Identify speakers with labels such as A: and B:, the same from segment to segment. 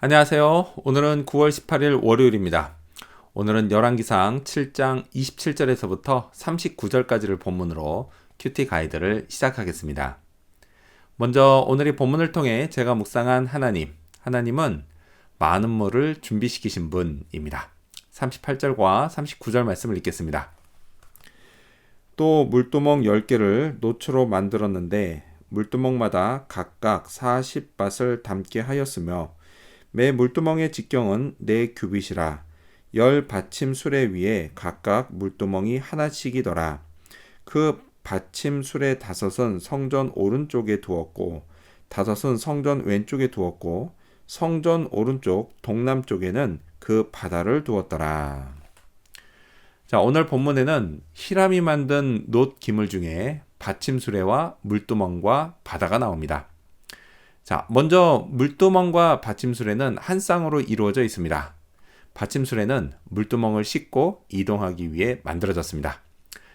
A: 안녕하세요. 오늘은 9월 18일 월요일입니다. 오늘은 열왕기상 7장 27절에서부터 39절까지를 본문으로 큐티 가이드를 시작하겠습니다. 먼저 오늘의 본문을 통해 제가 묵상한 하나님은 많은 물을 준비시키신 분입니다. 38절과 39절 말씀을 읽겠습니다. 또 물두멍 10개를 노초로 만들었는데 물두멍마다 각각 40밭을 담게 하였으며 매 물두멍의 직경은 4규빗이라 10받침 수레 위에 각각 물두멍이 하나씩이더라. 그 받침 수레 5은 성전 오른쪽에 두었고 5은 성전 왼쪽에 두었고 성전 오른쪽 동남쪽에는 그 바다를 두었더라. 자, 오늘 본문에는 히람이 만든 놋 기물 중에 받침 수레와 물두멍과 바다가 나옵니다. 자, 먼저 물두멍과 받침수레는 한 쌍으로 이루어져 있습니다. 받침수레는 물두멍을 싣고 이동하기 위해 만들어졌습니다.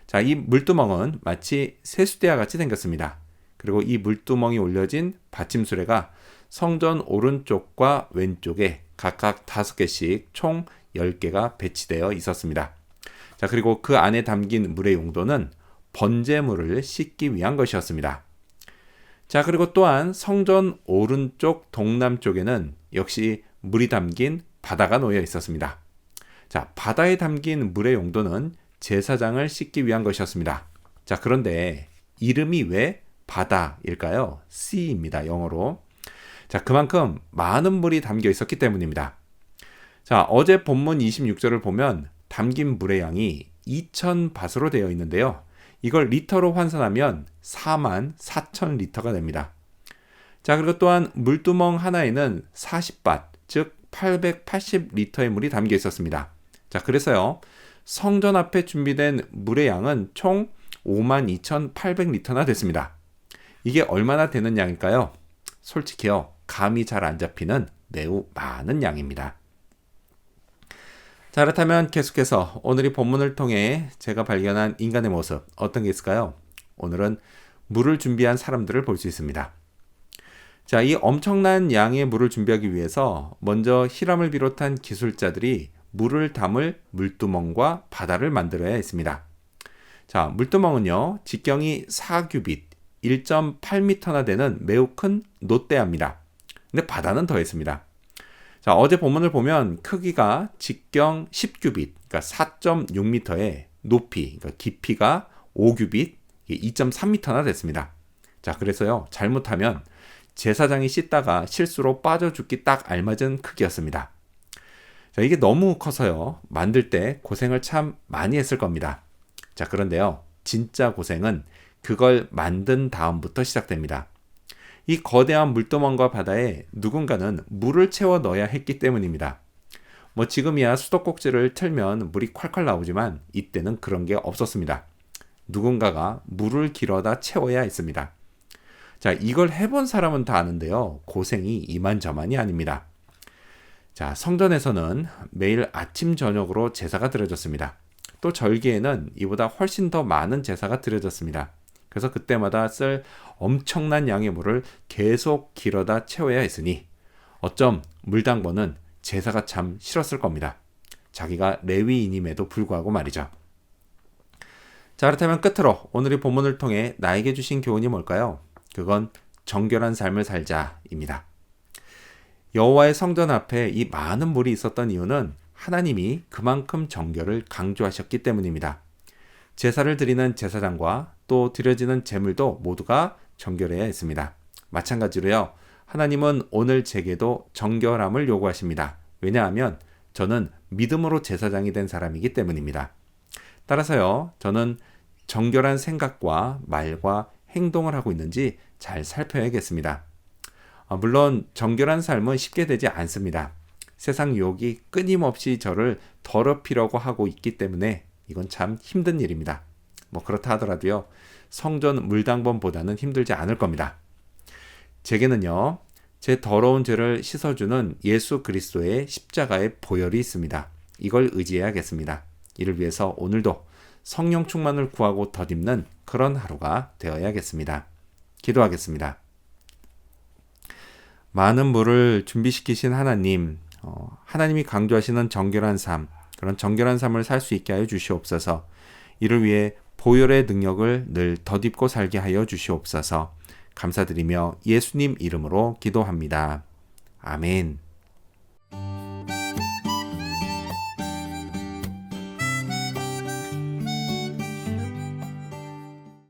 A: 자, 이 물두멍은 마치 세수대와 같이 생겼습니다. 그리고 이 물두멍이 올려진 받침수레가 성전 오른쪽과 왼쪽에 각각 5개씩 총 10개가 배치되어 있었습니다. 자, 그리고 그 안에 담긴 물의 용도는 번제물을 씻기 위한 것이었습니다. 자, 그리고 또한 성전 오른쪽 동남쪽에는 역시 물이 담긴 바다가 놓여 있었습니다. 자, 바다에 담긴 물의 용도는 제사장을 씻기 위한 것이었습니다. 자, 그런데 이름이 왜 바다일까요? Sea입니다, 영어로. 자, 그만큼 많은 물이 담겨 있었기 때문입니다. 자, 어제 본문 26절을 보면 담긴 물의 양이 2000밭으로 되어 있는데요. 이걸 리터로 환산하면 44,000리터가 됩니다. 자, 그리고 또한 물두멍 하나에는 40밭, 즉 880리터의 물이 담겨 있었습니다. 자, 그래서요, 성전 앞에 준비된 물의 양은 총 52,800리터나 됐습니다. 이게 얼마나 되는 양일까요? 솔직히요, 감이 잘 안 잡히는 매우 많은 양입니다. 자, 그렇다면 계속해서 오늘의 본문을 통해 제가 발견한 인간의 모습, 어떤 게 있을까요? 오늘은 물을 준비한 사람들을 볼 수 있습니다. 자, 이 엄청난 양의 물을 준비하기 위해서 먼저 히람을 비롯한 기술자들이 물을 담을 물두멍과 바다를 만들어야 했습니다. 자, 물두멍은요, 직경이 4규빗, 1.8m나 되는 매우 큰 놋대야입니다. 근데 바다는 더했습니다. 자, 어제 본문을 보면 크기가 직경 10규빗, 그러니까 4.6m에 높이, 그러니까 깊이가 5규빗, 2.3m나 됐습니다. 자, 그래서요, 잘못하면 제사장이 씻다가 실수로 빠져 죽기 딱 알맞은 크기였습니다. 자, 이게 너무 커서요, 만들 때 고생을 참 많이 했을 겁니다. 자, 그런데요, 진짜 고생은 그걸 만든 다음부터 시작됩니다. 이 거대한 물두멍과 바다에 누군가는 물을 채워 넣어야 했기 때문입니다. 뭐 지금이야 수도꼭지를 틀면 물이 콸콸 나오지만 이때는 그런 게 없었습니다. 누군가가 물을 길어다 채워야 했습니다. 자, 이걸 해본 사람은 다 아는데요, 고생이 이만저만이 아닙니다. 자, 성전에서는 매일 아침 저녁으로 제사가 드려졌습니다. 또 절기에는 이보다 훨씬 더 많은 제사가 드려졌습니다. 그래서 그때마다 쓸 엄청난 양의 물을 계속 길어다 채워야 했으니 어쩜 물당번은 제사가 참 싫었을 겁니다. 자기가 레위인임에도 불구하고 말이죠. 자, 그렇다면 끝으로 오늘의 본문을 통해 나에게 주신 교훈이 뭘까요? 그건 정결한 삶을 살자입니다. 여호와의 성전 앞에 이 많은 물이 있었던 이유는 하나님이 그만큼 정결을 강조하셨기 때문입니다. 제사를 드리는 제사장과 또 드려지는 제물도 모두가 정결해야 했습니다. 마찬가지로요, 하나님은 오늘 제게도 정결함을 요구하십니다. 왜냐하면 저는 믿음으로 제사장이 된 사람이기 때문입니다. 따라서요, 저는 정결한 생각과 말과 행동을 하고 있는지 잘 살펴야겠습니다. 물론 정결한 삶은 쉽게 되지 않습니다. 세상 유혹이 끊임없이 저를 더럽히려고 하고 있기 때문에 이건 참 힘든 일입니다. 뭐 그렇다 하더라도요, 성전 물당번보다는 힘들지 않을 겁니다. 제게는요, 제 더러운 죄를 씻어주는 예수 그리스도의 십자가의 보혈이 있습니다. 이걸 의지해야겠습니다. 이를 위해서 오늘도 성령 충만을 구하고 덧입는 그런 하루가 되어야겠습니다. 기도하겠습니다. 많은 물을 준비시키신 하나님, 하나님이 강조하시는 정결한 삶, 그런 정결한 삶을 살 수 있게 하여 주시옵소서. 이를 위해 보혈의 능력을 늘 덧입고 살게 하여 주시옵소서. 감사드리며 예수님 이름으로 기도합니다. 아멘.